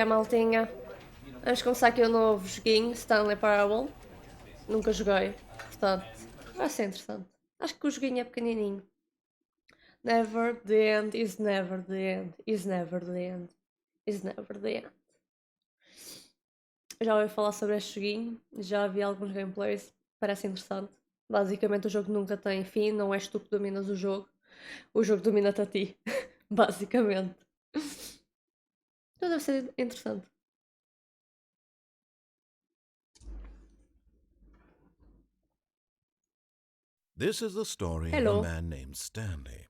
Maltinha. Vamos começar aqui um novo joguinho, Stanley Parable. Nunca joguei, portanto, vai ser interessante. Acho que o joguinho é pequenininho. Never the end is never the end is never the end is never the end. Já ouvi falar sobre este joguinho, já vi alguns gameplays, parece interessante. Basicamente o jogo nunca tem fim, não és tu que dominas o jogo domina-te a ti, basicamente. Então deve ser interessante. This is the story Hello. of a man named Stanley.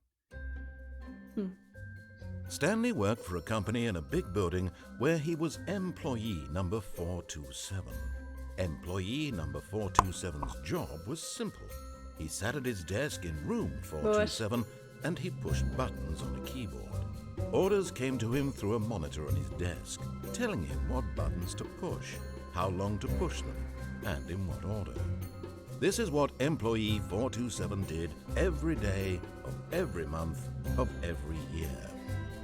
Hmm. Stanley worked for a company in a big building where he was employee number 427. Employee number 427's job was simple. He sat at his desk in room 427 and he pushed buttons on a keyboard. Orders came to him through a monitor on his desk, telling him what buttons to push, how long to push them, and in what order. This is what employee 427 did every day of every month of every year.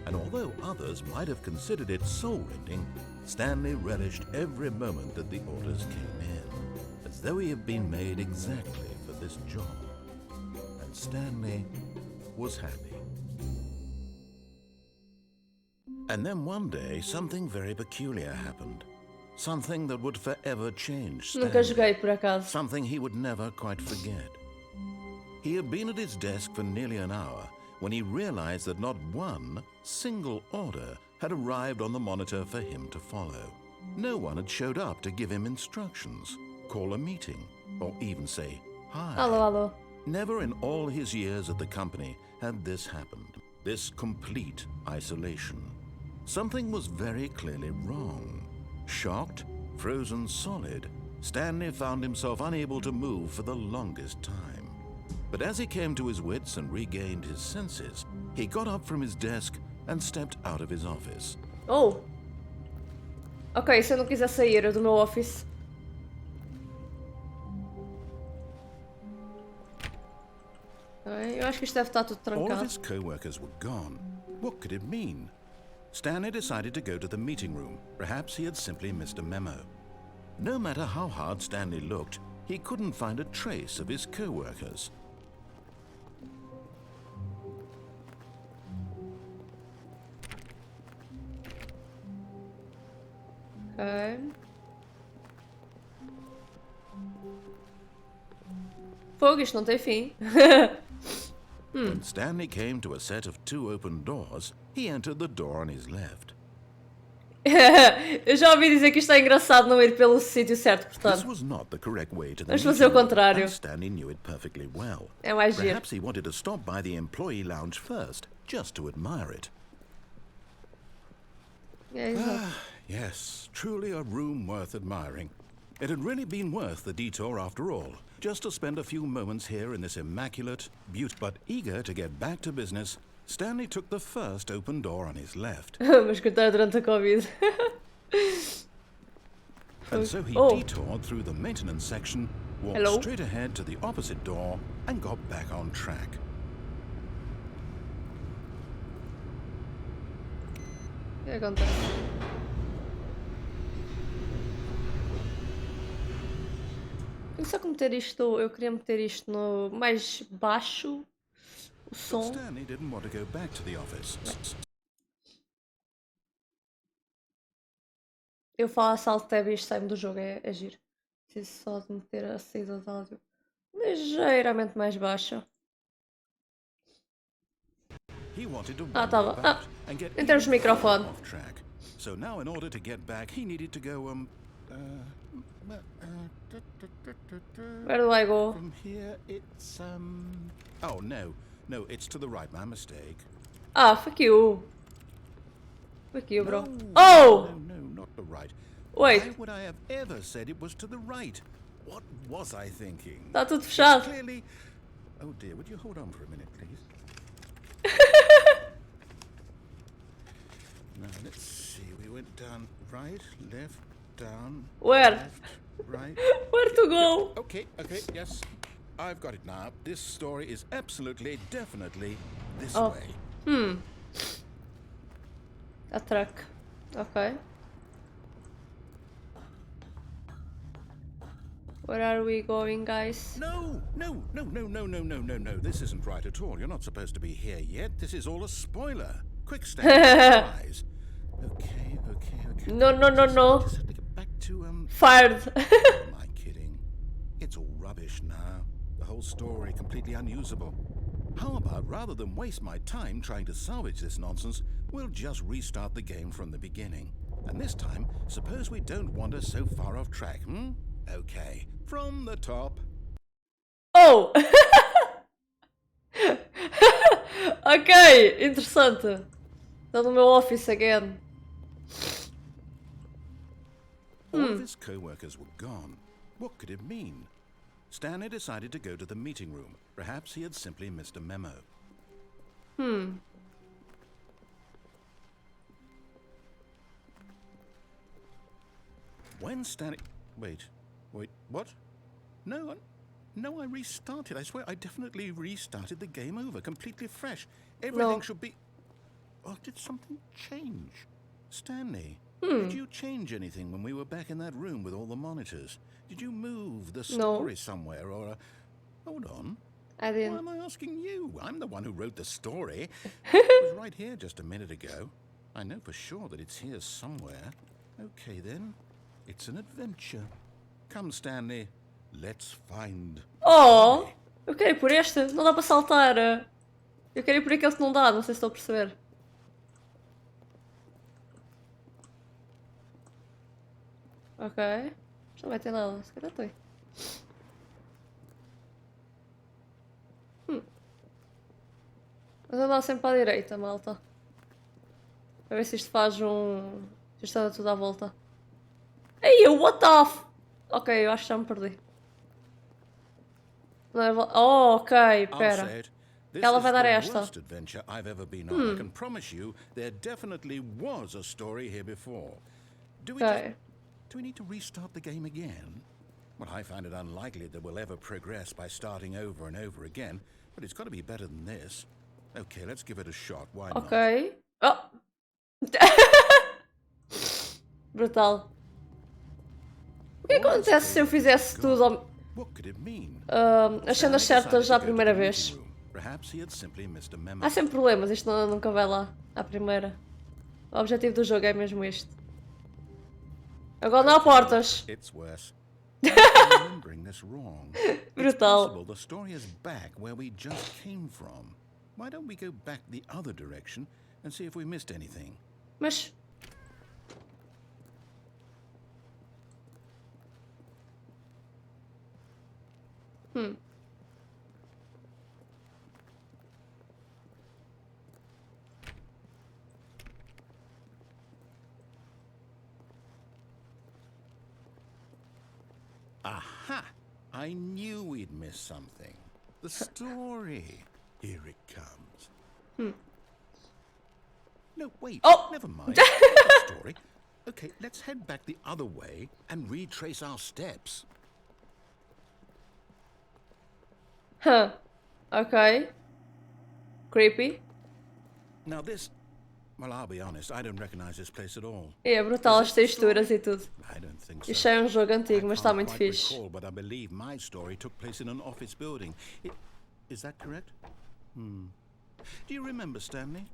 And although others might have considered it soul-rending, Stanley relished every moment that the orders came in, as though he had been made exactly for this job. And Stanley was happy. And then one day, something very peculiar happened. Something that would forever change Stanley. Nunca joguei, por acaso. Something he would never quite forget. He had been at his desk for nearly an hour when he realized that not one single order had arrived on the monitor for him to follow. No one had showed up to give him instructions, call a meeting, or even say hi. Alô, alô. Never in all his years at the company had this happened, this complete isolation. Something was very clearly wrong. Shocked, frozen solid, Stanley found himself unable to move for the longest time. But as he came to his wits and regained his senses, he got up from his desk and stepped out of his office. Oh! Ok, se eu não quiser sair do meu office. Ok, eu acho que isto deve estar tudo All of trancado. his co-workers were gone. What could it mean? Stanley decided to go to the meeting room. Perhaps he had simply missed a memo. No matter how hard Stanley looked, he couldn't find a trace of his co-workers. Ok. Fogo, isto não tem fim. When Stanley came to a set of two open doors, he entered the door on his left. Eu já ouvi dizer que isto é engraçado não ir pelo sítio certo, This portanto. was not the correct way to the Vamos meeting fazer o room, contrário. and Stanley knew it perfectly well. É mais giro. Perhaps he wanted to stop by the employee lounge first, just to admire it. É, exato. Yes, truly a room worth admiring. It had really been worth the detour after all, just to spend a few moments here in this immaculate, beautiful. But eager to get back to business, Stanley took the first open door on his left. Mas coitado durante a Covid. And so he Oh. detoured through the maintenance section, walked Hello? straight ahead to the opposite door, and got back on track. O que acontece? Eu só que meter isto, eu queria meter isto no mais baixo, o But som. Stanley didn't want to go back to the office. Eu faço alt tab e isto sai-me do jogo, é giro. Preciso só de meter a saída de áudio ligeiramente mais baixa. He wanted to Ah, wander tava. about Ah, and get em termos de microfone. off track. So now, in order to get back, he needed to go Where do I go? from here. It's Oh no, it's to the right. My mistake. Ah, fuck you. Fuck you, bro. No, Oh! no, not the right. Wait. Why would I have ever said it was to the right? What was I thinking? Está tudo fechado. Clearly. Oh dear, would you hold on for a minute, please? Now let's see. We went down right, left, down. Where? Left, right. Where to go? Okay, yes. I've got it now. This story is absolutely, definitely this Oh. way. A truck. Ok. Where are we going, guys? No. This isn't right at all. You're not supposed to be here yet. This is all a spoiler. Quick, Stanley, surprise. Okay. No. Just have to get back to, Fired. Am I kidding? It's all rubbish now. The whole story completely unusable. How about, rather than waste my time trying to salvage this nonsense, we'll just restart the game from the beginning. And this time, suppose we don't wander so far off track, hmm? Okay, from the top. Oh! Ok, interessante. Estou no meu office again. All of his co-workers were gone. What could it mean? Stanley decided to go to the meeting room. Perhaps he had simply missed a memo. When Stanley... Wait, what? No, I restarted. I swear I definitely restarted the game over, completely fresh. Everything should be... Oh, did something change? Stanley, did you change anything when we were back in that room with all the monitors? Did you move the story somewhere or... Hold on. I didn't. Why am I asking you? I'm the one who wrote the story. It was right here just a minute ago. I know for sure that it's here somewhere. Okay then. It's an adventure. Come, Stanley. Let's find... Oh! Eu quero ir por este. Não dá para saltar. Eu quero ir por aquele que não dá. Não sei se estou a perceber. Ok. Isto não vai ter nada. Se calhar tem. Mas andar sempre para a direita, malta. Para ver se isto faz um... Se isto está tudo à volta. Ei, what the f... Ok, eu acho que já me perdi. Não é oh, ok, pera. Ela vai dar esta. I can promise you there definitely was a story here before. Do we need to restart the game again? Well, I find it unlikely that we'll ever progress by starting over and over again, but it's got to be better than this. Okay, let's give it a shot. Why not? Ok. Oh. Brutal. O que acontece se eu fizesse tudo as cenas certas à primeira vez? Há sempre problemas, isto nunca vai lá à primeira. O objetivo do jogo é mesmo este. Agora não há portas. Brutal. The story is back where we just came from. Why don't we go back the other direction and see if we missed anything? Mas... Aha! I knew we'd miss something. The story. Here it comes. No, wait. Oh! Never mind. The story. Okay, let's head back the other way and retrace our steps. Huh. Ok. Creepy. Now this... Well, I'll be honest, I don't recognize this place at all. É brutal as texturas e tudo. I don't think so. Isto é um jogo antigo, mas está muito fixe. Recall, but I believe my story took place in an office building. Is that correct? Do you remember, Stanley?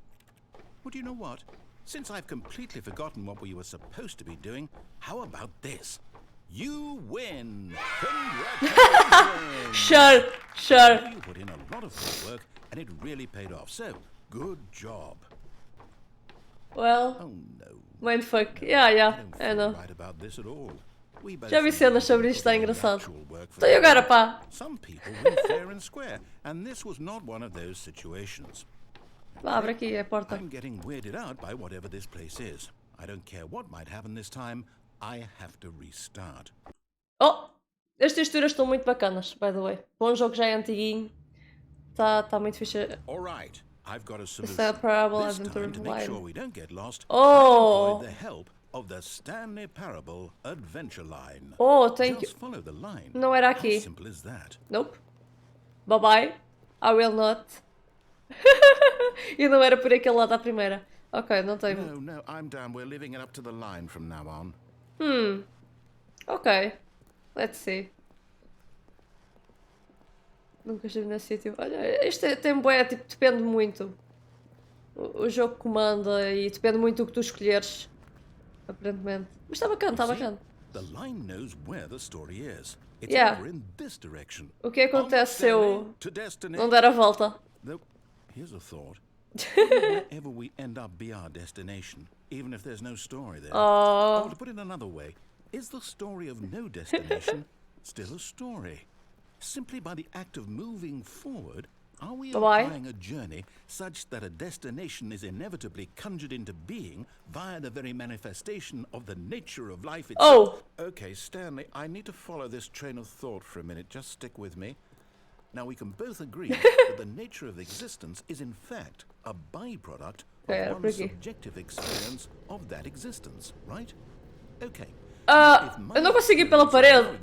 Well, do you know what? Since I've completely forgotten what we were supposed to be doing, how about this? You win! Congratulations! Sure. You put in a lot of hard work, and it really paid off. So, good job. Well, Oh no. mindfuck. Yeah, I know. Right about this at all. We both Já vi cenas sobre isto, está know engraçado. actual work for Então e agora, pá? Some people win fair and square, and this was not one of those situations. Vá, abre aqui a porta. I'm getting weirded out by whatever this place is. I don't care what might happen this time. I have to restart. Oh! As texturas estão muito bacanas, by the way. Bom jogo já é antiguinho. Tá muito fixe. All right, I've got a solution. Stanley Parable This hasn't time, to make line. sure we don't get lost, Oh! I employed the help of the Stanley Parable adventure line. Oh, thank you. Just follow the line. Não era How aqui. simple is that? Nope. Bye bye. I will not. E não era por aquele lado à primeira. Ok, não tem. No, I'm down. We're living it up to the line from now on. Ok. Let's see. Nunca estive nesse sítio. Olha, isto tem bué, tipo, depende muito. O jogo comanda e depende muito do que tu escolheres. Aparentemente. Mas está bacana, está See, bacana. the line knows where the story is. It's Yeah. over in this direction. O que acontece se eu To destiny. não der a volta? Though, here's a thought. Wouldn't wherever we end up be our destination, even if there's no story there? Oh. Or to put it another way, is the story of no destination still a story? Simply by the act of moving forward, are we applying a journey such that a destination is inevitably conjured into being via the very manifestation of the nature of life itself? Oh. Okay, Stanley, I need to follow this train of thought for a minute. Just stick with me. Now, we can both agree that the nature of existence is in fact a byproduct of one's subjective experience of that existence, right? Okay. Eu não consegui ir pela parede.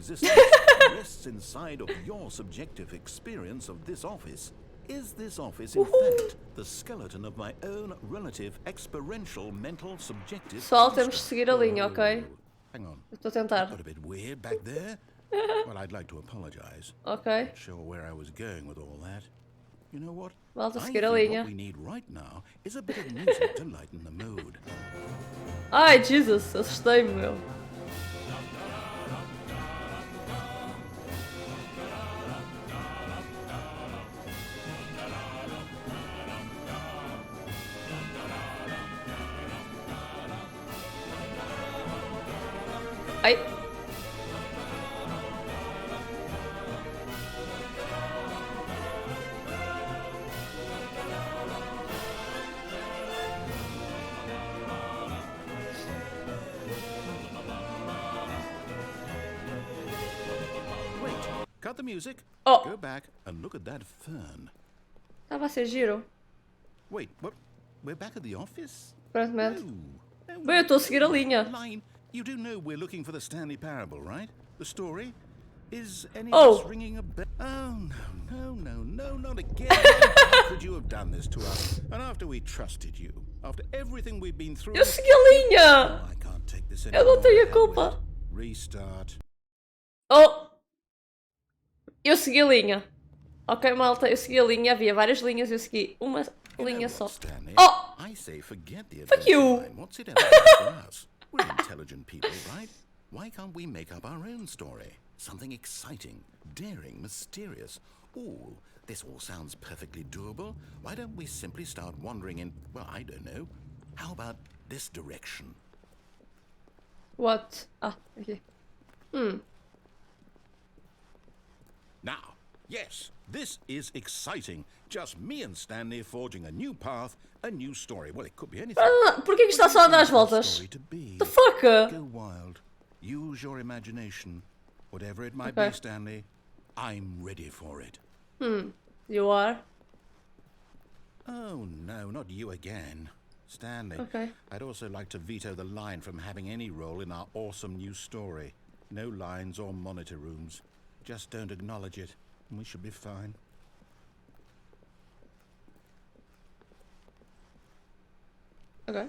Rests inside of your subjective experience of this office. Is this office in fact the skeleton of my own relative experiential mental subjective? Pessoal, temos de seguir a linha, ok? Hang on. Estou a tentar. Got a bit weird back there. Well, I'd like to apologize. Ok. Not sure where I was going with all that. You know what? Malta, I seguir a think linha. what we need right now is a bit of music to lighten the mood. Ai, Jesus, assustei-me, meu. Ai. Wait, cut the music. Oh. Go back and look at that fern. Estava a ser giro. Wait, what? We're back at the office? Aparentemente. No. Bem, eu estou a seguir a linha. Line, you do know we're looking for the Stanley Parable, right? The story? Is any Oh. of this ringing a bell? Oh, no, not again. How could you have done this to us? And after we trusted you, after everything we've been through... Eu segui a linha! Oh, I can't take this Eu anymore. não tenho a Hell with culpa. it. Restart. Oh! Eu segui a linha. Ok, malta, eu segui a linha. Havia várias linhas, eu segui uma linha só. Stanley, Oh! I say forget the Fuck adventure you. line. What's it ever done for us? We're intelligent people, right? Why can't we make up our own story? Something exciting, daring, mysterious. Ooh, this all sounds perfectly doable. Why don't we simply start wandering in, well, I don't know. How about this direction? What? Ah, aqui. Now, yes, this is exciting. Just me and Stanley forging a new path, a new story. Well, it could be anything. Por que está só a dar as What do you voltas? think the story to be? The fuck? Go wild. Use your imagination. Whatever it might Okay. be, Stanley, I'm ready for it. You are? Oh, no, not you again. Stanley, Okay. I'd also like to veto the line from having any role in our awesome new story. No lines or monitor rooms. Just don't acknowledge it, and we should be fine. Ok.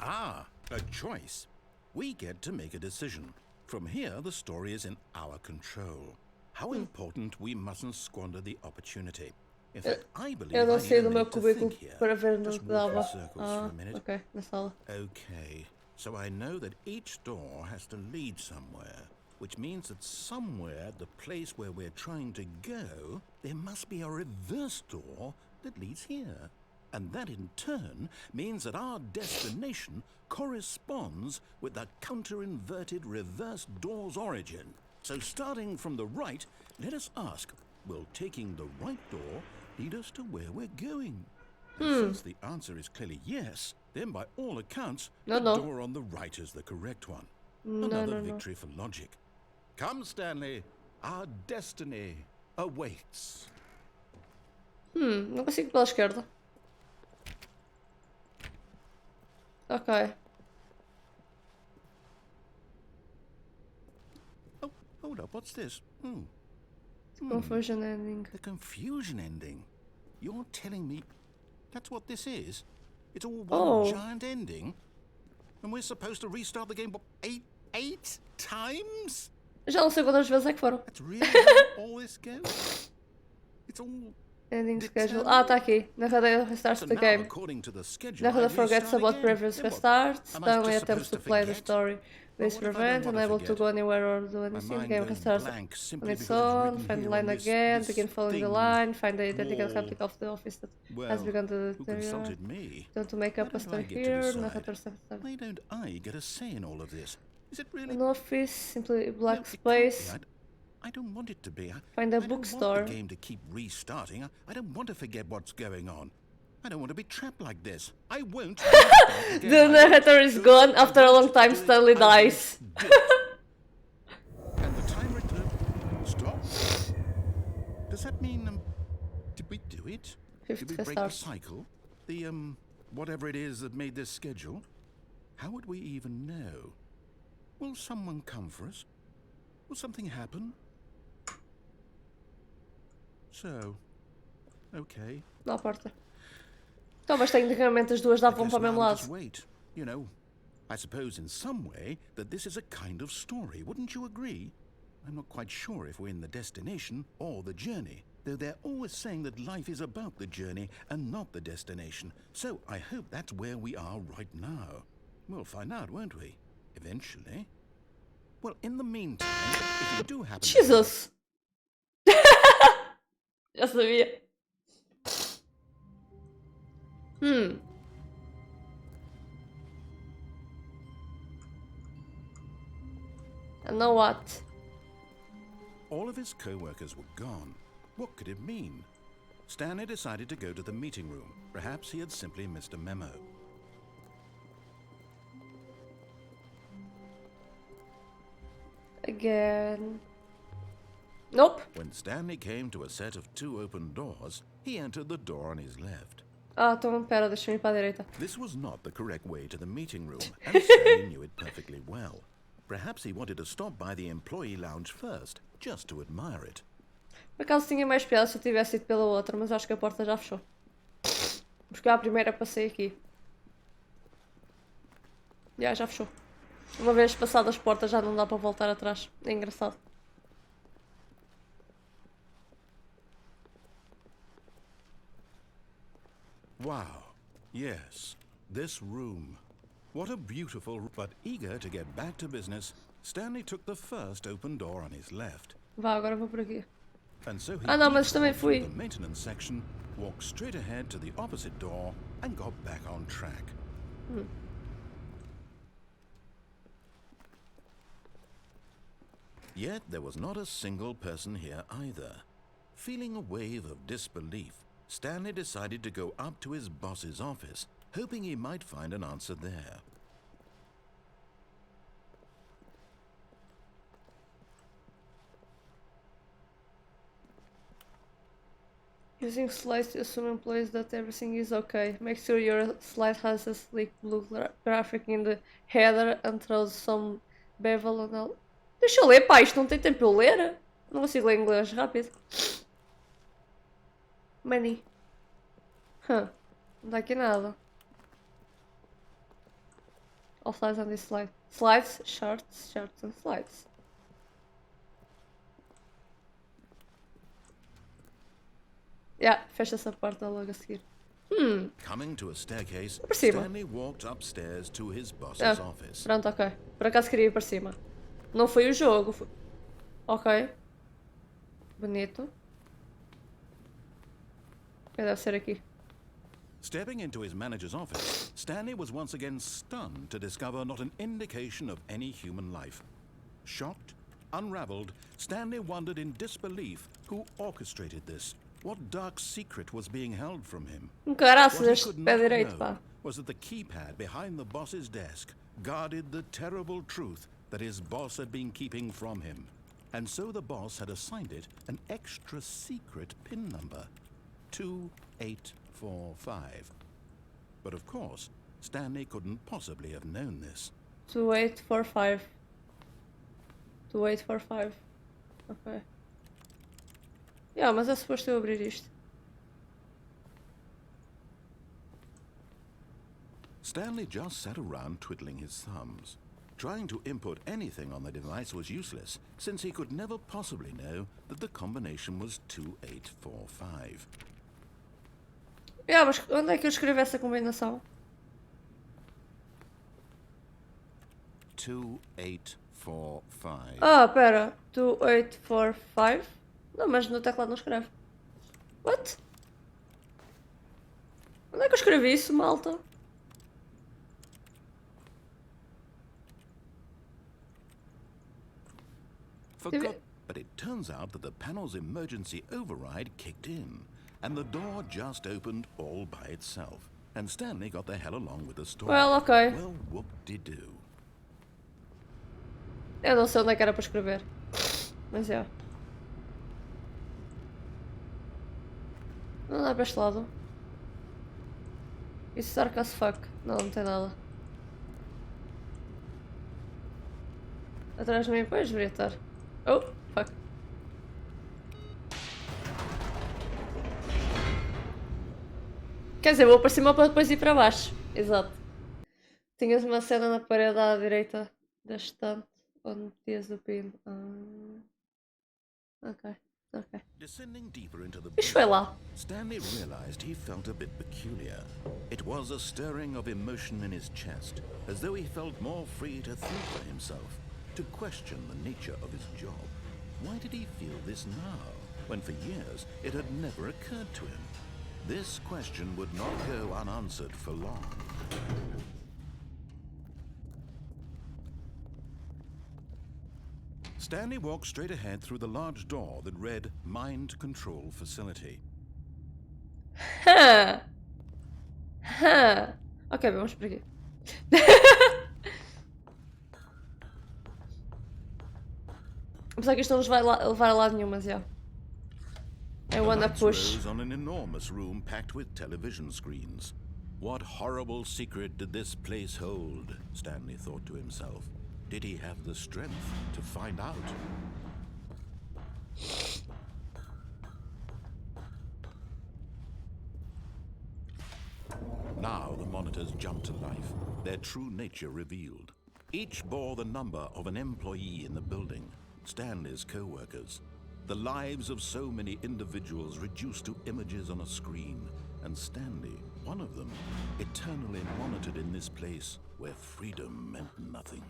Ah, a choice. We get to make a decision. From here, the story is in our control. How important we mustn't squander the opportunity. In fact, I believe Eu não I need saí a do meu minute to cubículo think here. para ver no Just que walk in dava. circles for a minute. Ok, na sala. Okay, so I know that each door has to lead somewhere, which means that somewhere, the place where we're trying to go, there must be a reverse door that leads here. And that in turn means that our destination corresponds with the counter-inverted reverse door's origin. So starting from the right, let us ask, will taking the right door lead us to where we're going? And since the answer is clearly yes, then by all accounts, No, the no. door on the right is the correct one. No, Another no, no. victory for logic. Come, Stanley, our destiny awaits. Não consigo pela esquerda. Ok. Oh, hold up, what's this? Confusion ending. The confusion ending. You're telling me that's what this is? It's all one Oh. giant ending? And we're supposed to restart the game, what, eight times? Já não sei quantas vezes é que foram. That's really how all this goes. It's all. Ending schedule. Ah, tá aqui. Narrator restarts So the now, game. according to the schedule, Narrator I forgets restart about again. previous Then what? restarts. Am I Stanley just attempts supposed to play the forget? story. Well, This what if I don't prevent, want to unable to forget? go anywhere or do My anything. mind Game goes can start blank on simply its because it's own. written Find the here line on this again. Begin following the thing line. Find the identical wall. replica of the office that has Well, begun to who deteriorate. consulted me? Don't to make Why up a don't I story get to here. decide? Narrator Why don't I get a say in all of this? Is it really? an office, simply black No, it can't space. be. I don't want it to be. Find a I don't want bookstore. the game to keep restarting. I don't want to forget what's going on. I don't want to be trapped like this. I won't. restart again. The narrator is gone. After a long time, Stanley dies. And the timer stop. Does that mean did we do it? Did we Fifth break the restart. cycle? The whatever it is that made this schedule? How would we even know? Will someone come for us? Will something happen? So, okay. Não à porta. Então, mas tecnicamente as duas davam I para o guess mesmo now lado. just wait. You know, I suppose in some way that this is a kind of story, wouldn't you agree? I'm not quite sure if we're in the destination or the journey, though they're always saying that life is about the journey and not the destination. So I hope that's where we are right now. We'll find out, won't we? Eventually. Well, in the meantime, if you do happen to... Jesus! Já sabia. And now what? All of his co-workers were gone. What could it mean? Stanley decided to go to the meeting room. Perhaps he had simply missed a memo. Again. Nope. When Stanley came to a set of 2 open doors, he entered the door on his left. Ah, então pera, deixa-me ir para a direita. This was not the correct way to the meeting room, and Stanley knew it perfectly well. Perhaps he wanted to stop by the employee lounge first, just to admire it. Por acaso tinha mais piada se eu tivesse ido pela outra, mas acho que a porta já fechou. Porque a primeira passei aqui. Já fechou. Uma vez passadas as portas já não dá para voltar atrás. É engraçado. Wow, yes, this room. What a beautiful... But eager to get back to business, Stanley took the first open door on his left. Vá, agora vou por aqui. And so he não, mas também detoured through fui. the maintenance section, walked straight ahead to the opposite door, and got back on track. Yet there was not a single person here either. Feeling a wave of disbelief, Stanley decided to go up to his boss's office, hoping he might find an answer there. Using slides to assume employees that everything is okay. Make sure your slide has a sleek blue graphic in the header and throws some bevel on all. Deixa eu ler, pá, isto não tem tempo para eu ler. Não consigo ler inglês rápido. Money. Não dá aqui nada. All slides on this slide. Slides, charts, charts and slides. Fecha essa porta logo a seguir. Coming to a staircase, Por cima. Stanley walked upstairs to his boss's office. Pronto, ok. Por acaso queria ir para cima. Não foi o jogo. Foi... Ok. Bonito. Deve ser aqui. Stepping into his manager's office, Stanley was once again stunned to discover not an indication of any human life. Shocked, unraveled, Stanley wondered in disbelief who orchestrated this. What dark secret was being held from him? Caraças, What he este could pé not direito, know pá. was that the keypad behind the boss's desk guarded the terrible truth that his boss had been keeping from him. And so the boss had assigned it an extra secret PIN number, 2845. But of course, Stanley couldn't possibly have known this. 2845. 2845. Ok. Mas é suposto eu abrir isto. Stanley just sat around twiddling his thumbs, Trying to input anything on the device was useless, since he could never possibly know that the combination was 2845. Mas onde é que eu escrevo essa combinação? 2845. Pera. 2845? Não, mas no teclado não escreve. What? Onde é que eu escrevi isso, malta? Forgot, but it turns out that the panel's emergency override kicked in, and the door just opened all by itself. And Stanley got the hell along with the story. Well, okay. Well, whoop-de-doo. Eu não sei onde é que era para escrever. Mas é. Não dá para este lado. Isso é dark as fuck. Não, não tem nada. Atrás de mim, pois deveria estar. Oh, fuck. Quer dizer, vou para cima para depois ir para baixo. Exato. Tinhas uma cena na parede à direita da estante onde metias o pino. Ok. Descending deeper into the Isto foi lá. Stanley realized he felt a bit peculiar. It was a stirring of emotion in his chest, as though he felt more free to think for himself, to question the nature of his job. Why did he feel this now, when for years it had never occurred to him? This question would not go unanswered for long. Stanley walked straight ahead through the large door that read Mind Control Facility. Ok, vamos por aqui. Apesar que isto não nos vai levar a lado nenhum, mas já. I wanna push. Rose on an enormous room packed with television screens. What horrible secret did this place hold? Stanley thought to himself. Did he have the strength to find out? Now the monitors jumped to life, their true nature revealed. Each bore the number of an employee in the building, Stanley's co-workers. The lives of so many individuals reduced to images on a screen, and Stanley, one of them, eternally monitored in this place where freedom meant nothing.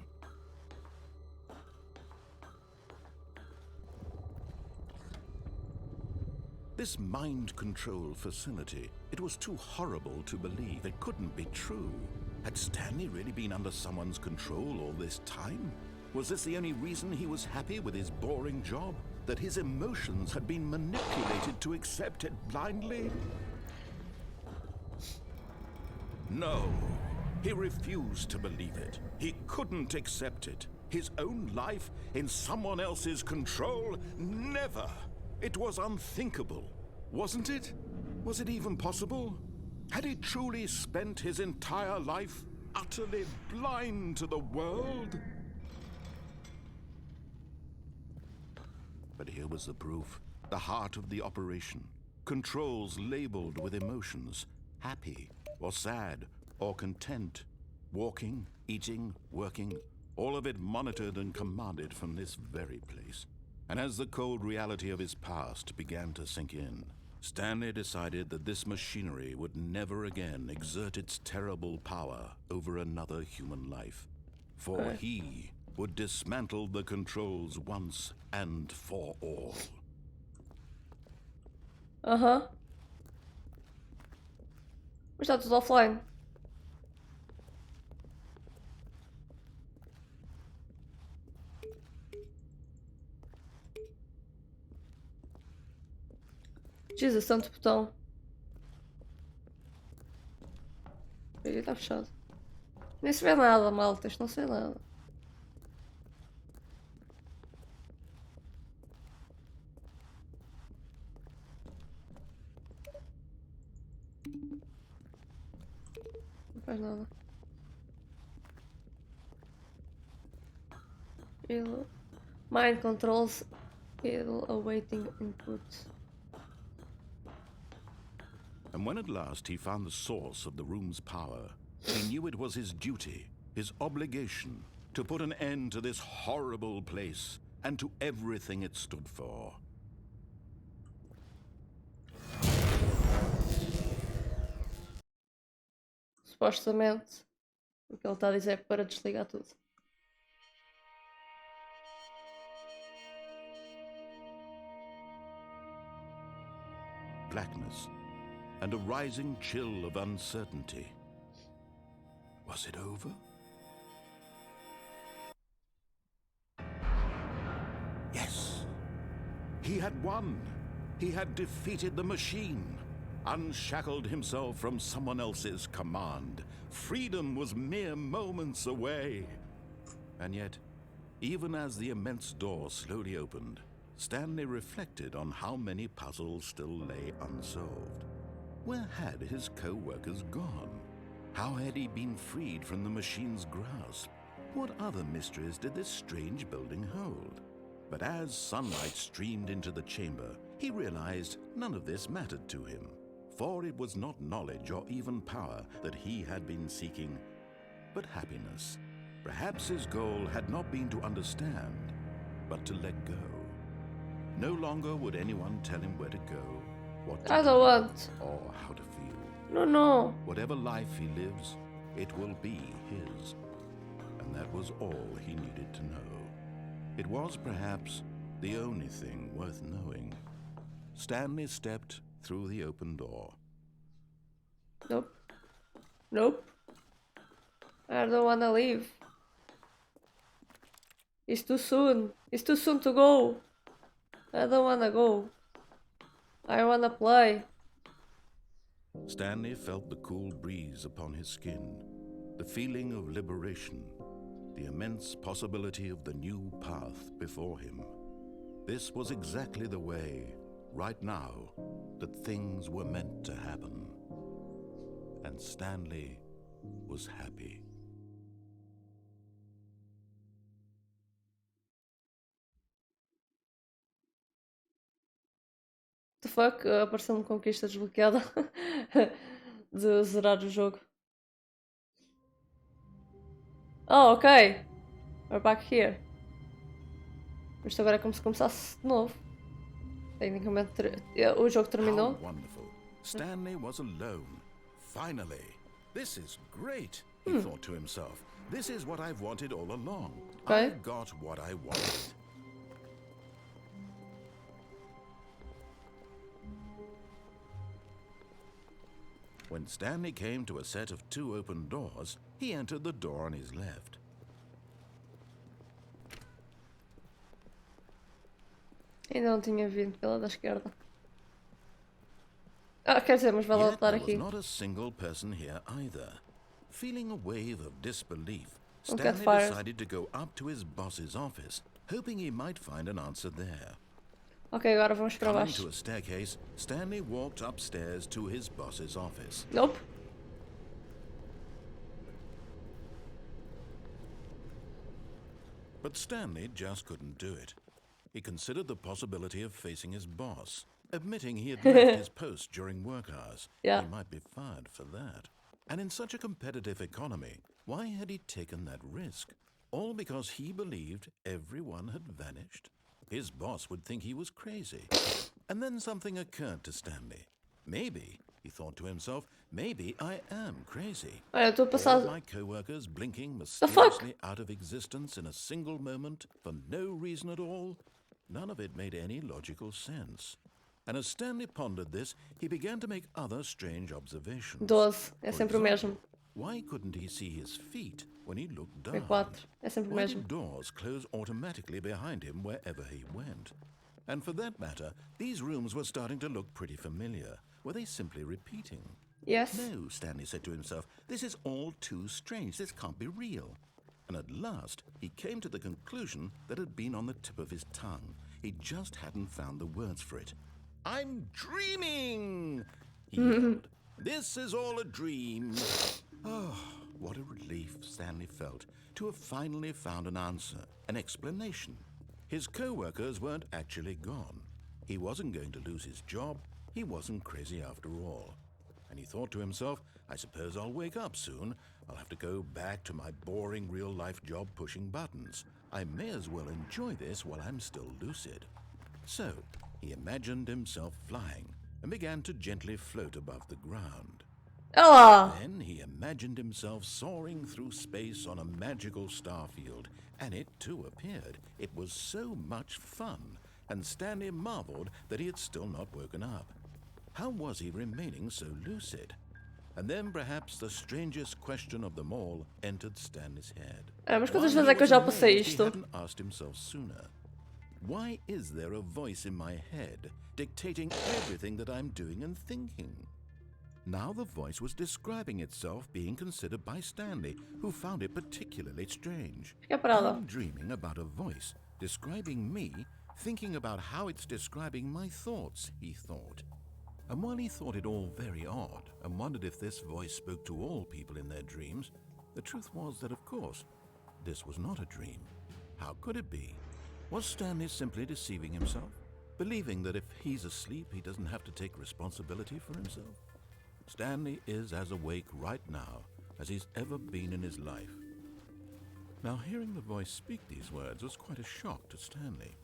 This mind control facility, it was too horrible to believe. It couldn't be true. Had Stanley really been under someone's control all this time? Was this the only reason he was happy with his boring job? That his emotions had been manipulated to accept it blindly? No, he refused to believe it. He couldn't accept it. His own life in someone else's control? Never! It was unthinkable, wasn't it? Was it even possible? Had he truly spent his entire life utterly blind to the world? But here was the proof, the heart of the operation. Controls labeled with emotions, happy or sad or content. Walking, eating, working, all of it monitored and commanded from this very place. And as the cold reality of his past began to sink in, Stanley decided that this machinery would never again exert its terrible power over another human life. For he would dismantle the controls once and for all. Mas está tudo offline. Jesus, tanto botão. Ele está fechado. Nem se vê nada, malta. Isto não se vê nada. Não faz nada. Mind controls. Awaiting input. And when at last he found the source of the room's power, he knew it was his duty, his obligation, to put an end to this horrible place and to everything it stood for. Supostamente, o que ele está a dizer é para desligar tudo. Blackness and a rising chill of uncertainty. Was it over? Yes. He had won. He had defeated the machine, unshackled himself from someone else's command. Freedom was mere moments away. And yet, even as the immense door slowly opened, Stanley reflected on how many puzzles still lay unsolved. Where had his co-workers gone? How had he been freed from the machine's grasp? What other mysteries did this strange building hold? But as sunlight streamed into the chamber, he realized none of this mattered to him, for it was not knowledge or even power that he had been seeking, but happiness. Perhaps his goal had not been to understand, but to let go. No longer would anyone tell him where to go, what to I don't want. or how to feel. No. Whatever life he lives, it will be his. And that was all he needed to know. It was perhaps the only thing worth knowing. Stanley stepped through the open door. Nope. Nope. I don't wanna leave. It's too soon. It's too soon to go. I don't wanna go. I wanna play. Stanley felt the cool breeze upon his skin, the feeling of liberation, the immense possibility of the new path before him. This was exactly the way, right now, that things were meant to happen. And Stanley was happy. The fuck? Apareceu-me conquista desbloqueada de zerar o jogo. Oh, ok. We're back here. Isto agora é como se começasse de novo. Tecnicamente o jogo terminou. How wonderful. Stanley was alone. Finally. This is great, he thought to himself. This is what I've wanted all along. Okay. I got what I wanted. When Stanley came to a set of 2 open doors, he entered the door on his left. Ainda não tinha vindo pela da esquerda. Ah, quer dizer, mas vai lá Yet estar there was aqui. not a single person here either. Feeling a wave of disbelief, Don't get Stanley fired. decided to go up to his boss's office, hoping he might find an answer there. Ok, agora vamos para Coming to baixo. a staircase, Stanley walked upstairs to his boss's office. Nope. But Stanley just couldn't do it. He considered the possibility of facing his boss, admitting he had left his post during work hours. Yeah. He might be fired for that. And in such a competitive economy, why had he taken that risk? All because he believed everyone had vanished? His boss would think he was crazy. And then something occurred to Stanley. Maybe, he thought to himself, maybe I am crazy. Olha, eu estou a All passar. my co-workers blinking The fuck? mysteriously out of existence in a single moment for no reason at all? None of it made any logical sense. And as Stanley pondered this, he began to make other strange observations. 12. É For sempre o mesmo. example, why couldn't he see his feet when he looked Foi down? 4. É sempre o Why mesmo. did doors close automatically behind him wherever he went? And for that matter, these rooms were starting to look pretty familiar. Were they simply repeating? Yes. No, Stanley said to himself, this is all too strange. This can't be real. And at last, he came to the conclusion that had been on the tip of his tongue. He just hadn't found the words for it. I'm dreaming, he yelled. This is all a dream. Oh, what a relief Stanley felt to have finally found an answer, an explanation. His co-workers weren't actually gone. He wasn't going to lose his job. He wasn't crazy after all. And he thought to himself, I suppose I'll wake up soon, I'll have to go back to my boring real-life job pushing buttons. I may as well enjoy this while I'm still lucid. So, he imagined himself flying and began to gently float above the ground. Oh, Then he imagined himself soaring through space on a magical starfield, and it too appeared. It was so much fun, and Stanley marveled that he had still not woken up. How was he remaining so lucid? And then perhaps the strangest question of them all entered Stanley's head. mas Why quantas he vezes é que eu was já amazed passei he isto? hadn't asked himself sooner. Why is there a voice in my head dictating everything that I'm doing and thinking? Now the voice was describing itself being considered by Stanley, who found it particularly strange. Fica parada. I'm dreaming about a voice describing me, thinking about how it's describing my thoughts, he thought. And while he thought it all very odd and wondered if this voice spoke to all people in their dreams, the truth was that, of course, this was not a dream. How could it be? Was Stanley simply deceiving himself, believing that if he's asleep, he doesn't have to take responsibility for himself? Stanley is as awake right now as he's ever been in his life. Now, hearing the voice speak these words was quite a shock to Stanley.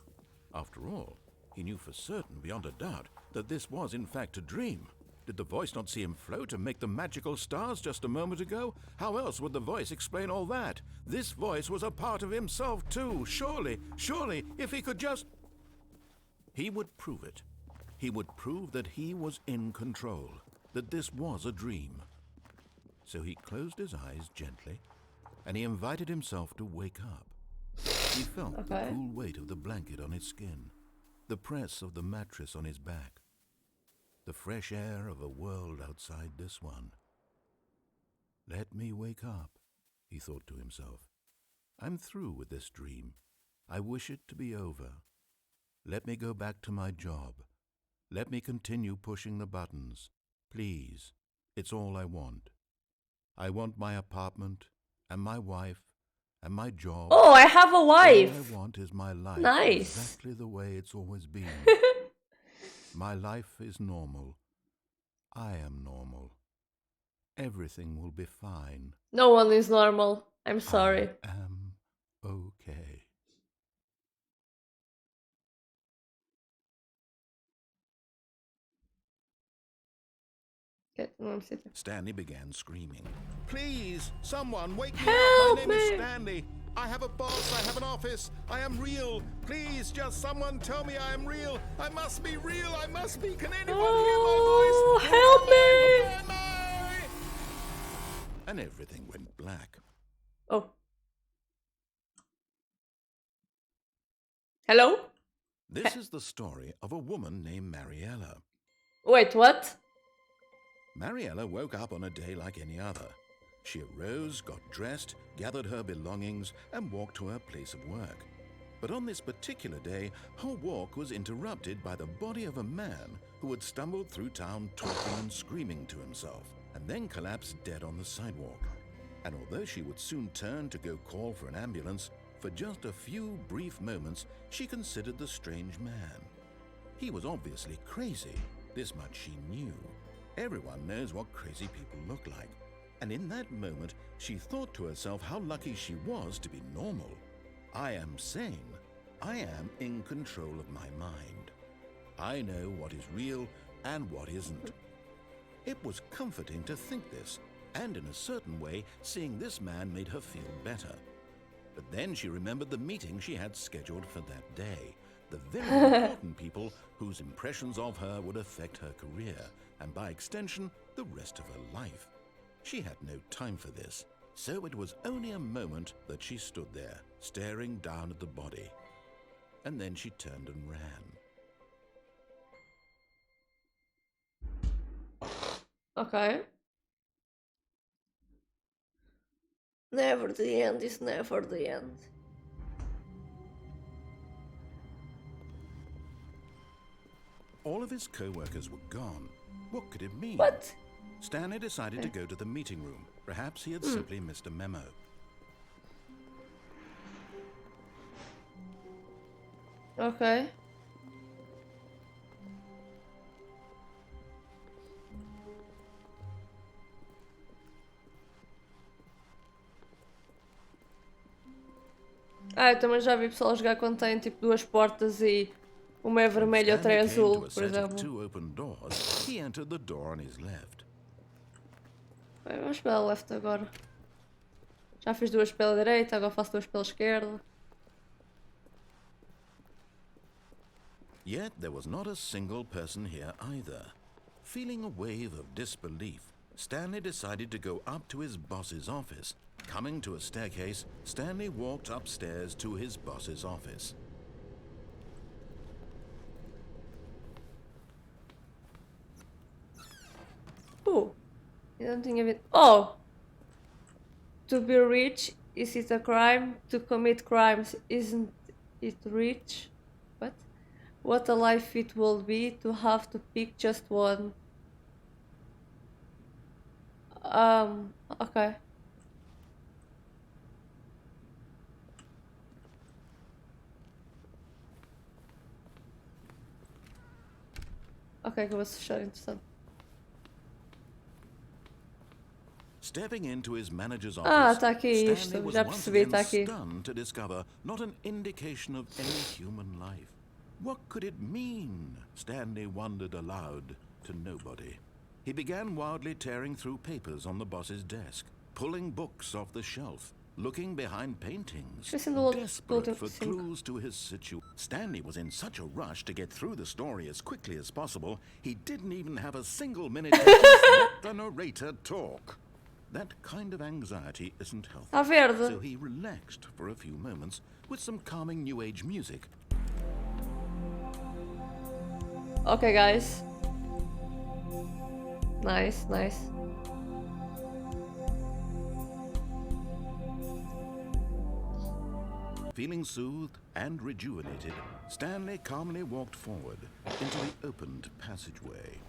After all, he knew for certain, beyond a doubt, that this was in fact a dream. Did the voice not see him float and make the magical stars just a moment ago? How else would the voice explain all that? This voice was a part of himself too. Surely, if he could just... He would prove it. He would prove that he was in control, that this was a dream. So he closed his eyes gently, and he invited himself to wake up. He felt the cool weight of the blanket on his skin, the press of the mattress on his back, the fresh air of a world outside this one. Let me wake up, he thought to himself. I'm through with this dream. I wish it to be over. Let me go back to my job. Let me continue pushing the buttons. Please, it's all I want. I want my apartment and my wife and my job. Oh, I have a wife. All I want is my life Nice. exactly the way it's always been. My life is normal. I am normal. Everything will be fine. No one is normal. I'm sorry. I am okay. Okay, não precisa. Stanley began screaming. Please, someone, wake me Help up. My name is me. Stanley. I have a boss. I have an office. I am real. Please, just someone tell me I am real. I must be real. I must be. Can anyone hear my voice? Help me! Where am I? And everything went black. Oh. Hello? This is the story of a woman named Mariella. Wait, what? Mariella woke up on a day like any other. She arose, got dressed, gathered her belongings, and walked to her place of work. But on this particular day, her walk was interrupted by the body of a man who had stumbled through town talking and screaming to himself, and then collapsed dead on the sidewalk. And although she would soon turn to go call for an ambulance, for just a few brief moments she considered the strange man. He was obviously crazy. This much she knew. Everyone knows what crazy people look like. And in that moment, she thought to herself how lucky she was to be normal. I am sane. I am in control of my mind. I know what is real and what isn't. It was comforting to think this, and in a certain way, seeing this man made her feel better. But then she remembered the meeting she had scheduled for that day, the very important people whose impressions of her would affect her career, and by extension, the rest of her life. She had no time for this, so it was only a moment that she stood there, staring down at the body. And then she turned and ran. Okay. Never the end is never the end. All of his co-workers were gone. What could it mean? What? Stanley decided to go to the meeting room. Perhaps he had simply missed a memo. Okay. Ah, eu também já vi pessoal jogar quando tem tipo duas portas e uma é When vermelha e outra é Stanley came azul, to a por set of exemplo. 2 open doors, he entered the door on his left. Bem, vamos pela left agora. Já fiz duas pela direita, agora faço duas pela esquerda. Yet there was not a single person here either. Feeling a wave of disbelief, Stanley decided to go up to his boss's office. Coming to a staircase, Stanley walked upstairs to his boss's office. Ainda não tinha visto. Oh! To be rich, is it a crime? To commit crimes, isn't it rich? What? What a life it will be to have to pick just one. Okay. Ok, acabou de fechar, interessante. Stepping into his manager's Ah, office, tá aqui Stanley isto, was já once percebi, again tá aqui. stunned to discover not an indication of any human life. What could it mean? Stanley wondered aloud to nobody. He began wildly tearing through papers on the boss's desk, pulling books off the shelf, looking behind paintings, Esquecendo do desperate último for 5. clues to his situation. Stanley was in such a rush to get through the story as quickly as possible, he didn't even have a single minute to just let the narrator talk. That kind of anxiety isn't healthy. Tá verde. So he relaxed for a few moments with some calming new age music. Ok, guys. Nice, nice. Feeling soothed and rejuvenated, Stanley calmly walked forward into the opened passageway.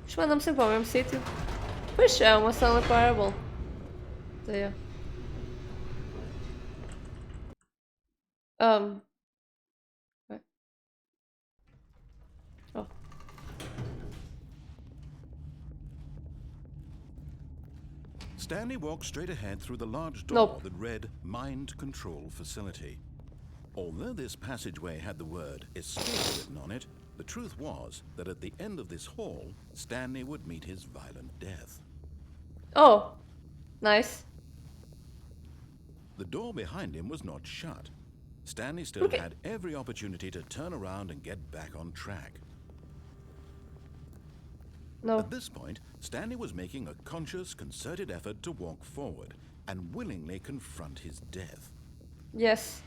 Isto manda-me sempre ao mesmo sítio. Pois é, uma Stanley Parable. There. Okay. Oh. Stanley walked straight ahead through the large door Nope. that read Mind Control Facility. Although this passageway had the word escape written on it, the truth was that at the end of this hall, Stanley would meet his violent death. Oh. Nice. The door behind him was not shut. Stanley still had every opportunity to turn around and get back on track. No. At this point, Stanley was making a conscious, concerted effort to walk forward and willingly confront his death. Yes.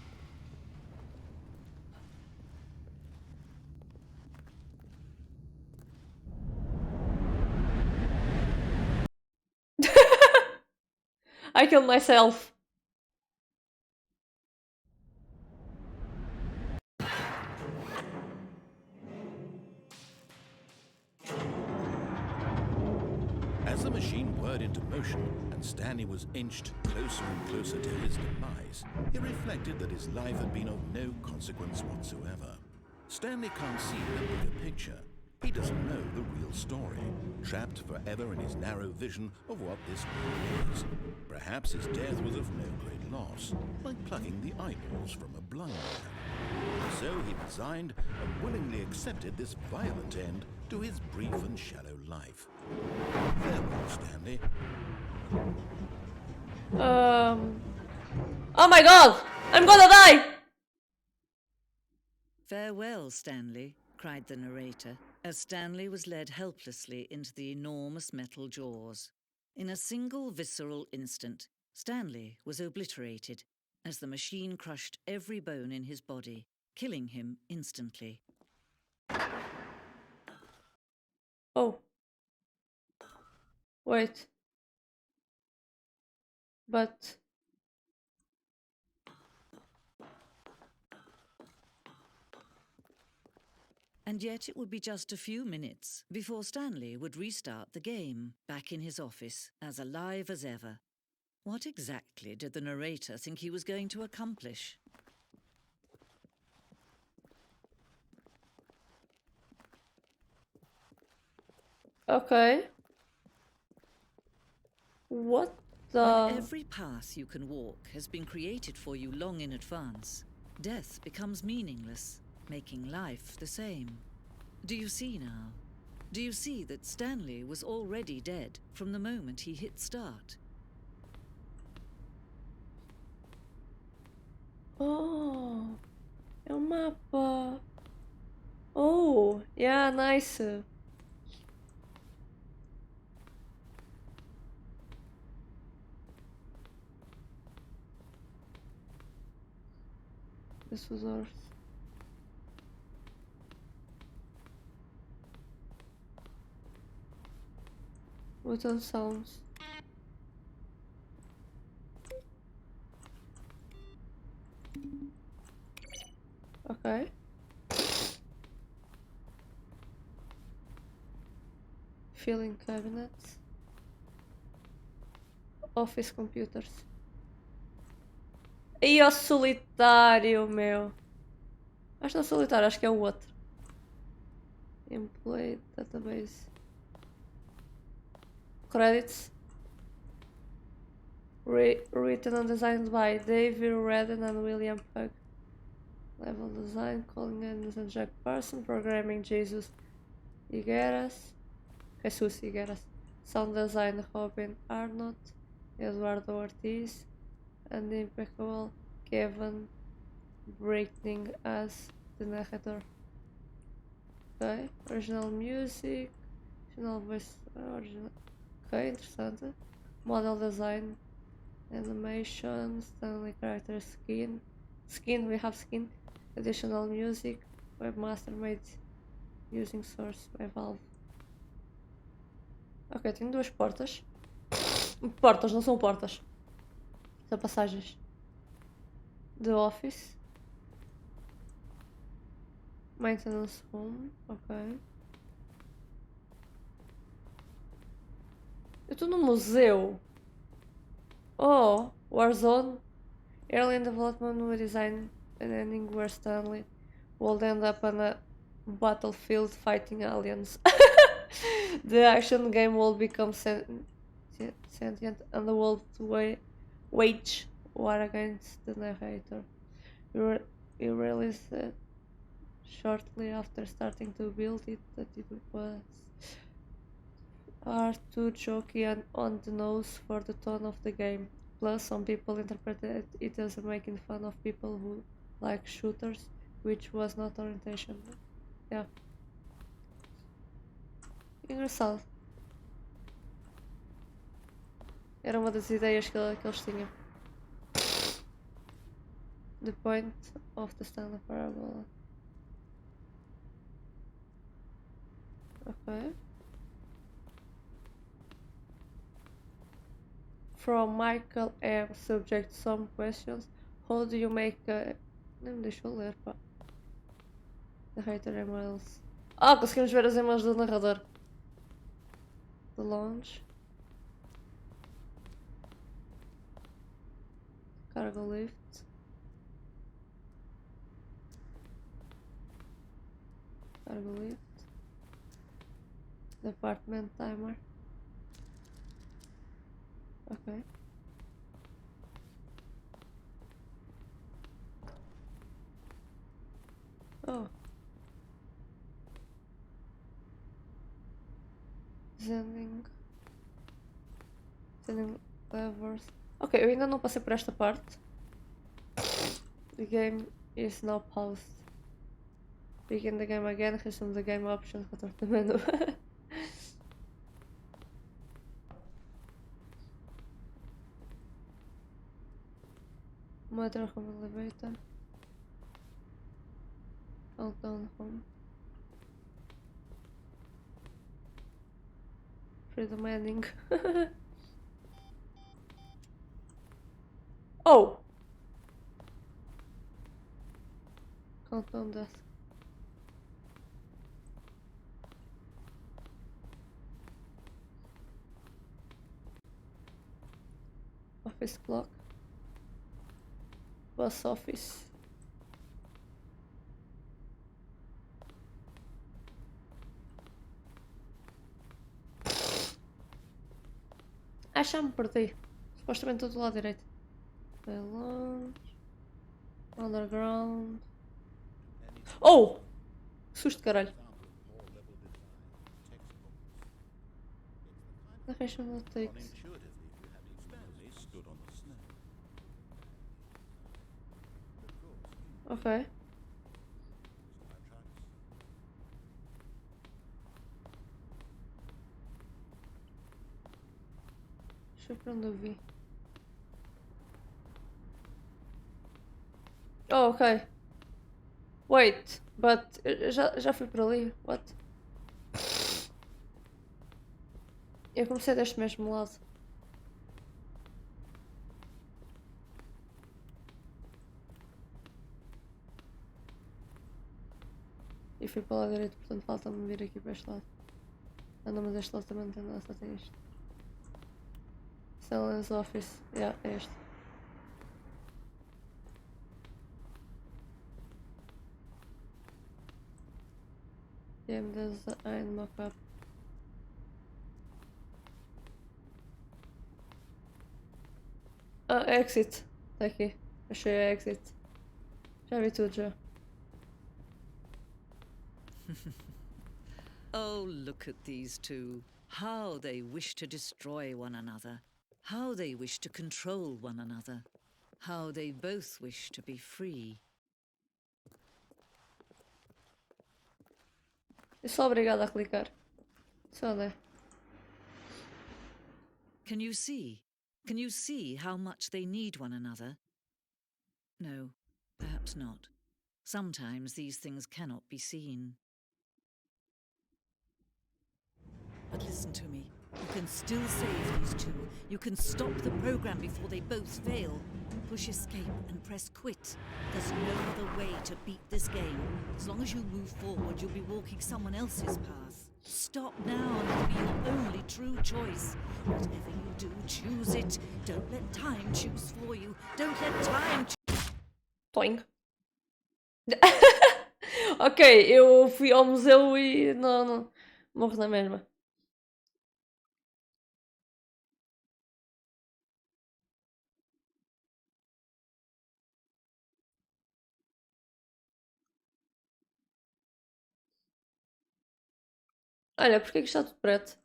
I killed myself. As the machine whirred into motion and Stanley was inched closer and closer to his demise, he reflected that his life had been of no consequence whatsoever. Stanley can't see the bigger picture. He doesn't know the real story, trapped forever in his narrow vision of what this world is. Perhaps his death was of no great loss, like plucking the eyeballs from a blind man. So he resigned and willingly accepted this violent end to his brief and shallow life. Farewell, Stanley. Oh my god! I'm gonna die! "Farewell, Stanley," cried the narrator, as Stanley was led helplessly into the enormous metal jaws. In a single visceral instant, Stanley was obliterated as the machine crushed every bone in his body, killing him instantly. Oh. Wait. But... And yet it would be just a few minutes before Stanley would restart the game, back in his office, as alive as ever. What exactly did the narrator think he was going to accomplish? Ok. What When the... every path you can walk has been created for you long in advance, death becomes meaningless, making life the same. Do you see now? Do you see that Stanley was already dead from the moment he hit start? Oh, é um mapa. Oh, yeah, nice. This was ours. Without sounds. Okay. Filling cabinets. Office computers. E o solitário, meu. Acho que não é solitário, acho que é o outro. Employee database. Credits. Written and designed by David Redden and William Pugh. Level design, calling and Jack Parson. Programming Jesus Higueras. Jesus Higueras. Sound design Robin Arnott. Eduardo Ortiz. And the impeccable Kevin Breitning as the narrator. Ok. Original music. Original voice. Original. Ok, interessante. Model design. Animation. Stanley character skin. Skin, we have skin. Additional music. Webmaster made using source by Valve. Ok, tenho duas portas. Portas, não são portas. São passagens. The Office. Maintenance Room. Ok. Eu estou no museu. Oh, Warzone. Early in development, new design and ending where Stanley will end up on a battlefield fighting aliens. The action game will become sentient and the world wage war against the narrator. You realized shortly after starting to build it that it was too jokey and on the nose for the tone of the game. Plus, some people interpreted it as making fun of people who like shooters, which was not our intention. Yeah. Engraçado. Era uma das ideias que eles tinham. The point of the Stanley Parable. Okay. From Michael M. Subject some questions. How do you make a... Nem me deixou ler, pá. Narrator emails. Ah, conseguimos ver as e-mails do narrador. The launch. Cargo lift. Cargo lift. Department timer. Ok. Oh. Sending levers. Ok, eu ainda não passei por esta parte. The game is now paused. Begin the game again, resume the game options, return to menu. Motor home elevator. Countdown home. Freedom ending. Oh! Countdown death. Office clock. Bus office. Ai, já me perdi. Supostamente do lado direito. Lounge. Underground. Oh! Que susto, caralho. Location will take. Ok. Deixa eu ver onde eu vi. Oh, ok. Wait, but já fui por ali. What? Eu comecei deste mesmo lado. E fui para lá direito, portanto falta-me vir aqui para este lado. Ah não, mas este lado também não tem nada, só tem isto. Stanley's Office. Yeah, é este. Game design mockup. Ah, exit. Tá aqui. Achei a exit. Já vi tudo já. Oh, look at these two. How they wish to destroy one another. How they wish to control one another. How they both wish to be free. Eu sou obrigada a clicar. Só né? Can you see? Can you see how much they need one another? No, perhaps not. Sometimes these things cannot be seen. But listen to me. You can still save these two. You can stop the program before they both fail. Push escape and press quit. There's no other way to beat this game. As long as you move forward, you'll be walking someone else's path. Stop now and it'll be your only true choice. Whatever you do, choose it. Don't let time choose for you. Don't let time Toing. Ok, eu fui ao museu e não morro na mesma. Olha, porquê que está tudo preto?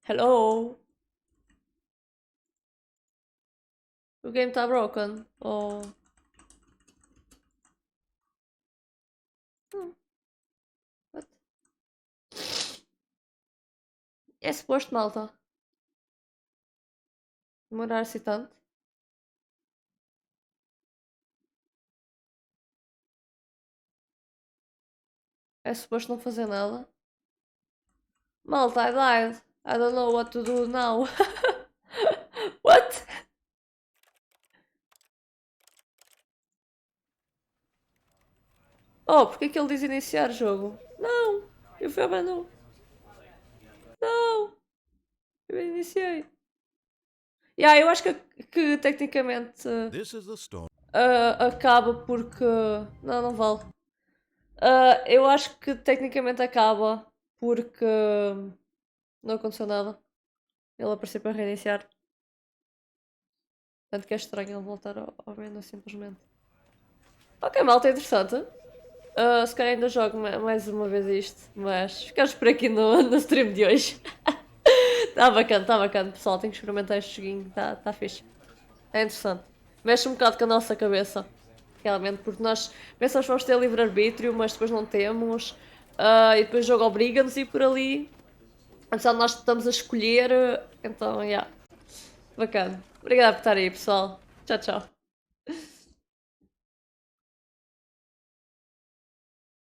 Hello? O game está broken? Ou... What? É suposto, malta. Demorar-se tanto. É suposto não fazer nada. Malta, I died. I don't know what to do now. What? Oh, porque é que ele diz iniciar jogo? Não! Eu fui ao menu. Não! Eu iniciei. Yeah, eu acho que tecnicamente This is the story. acaba porque. Não vale. Eu acho que tecnicamente acaba porque não aconteceu nada. Ele apareceu para reiniciar. Tanto que é estranho ele voltar ao menu simplesmente. Ok, malta, é interessante. Se calhar ainda jogo mais uma vez isto, mas ficamos por aqui no stream de hoje. Tá bacana, pessoal. Tenho que experimentar este joguinho, tá fixe. É interessante. Mexe um bocado com a nossa cabeça, realmente, porque nós pensamos que vamos ter livre-arbítrio, mas depois não temos. E depois o jogo obriga-nos a ir por ali. Então nós estamos a escolher. Então, yeah. Bacana. Obrigada por estar aí, pessoal. Tchau, tchau.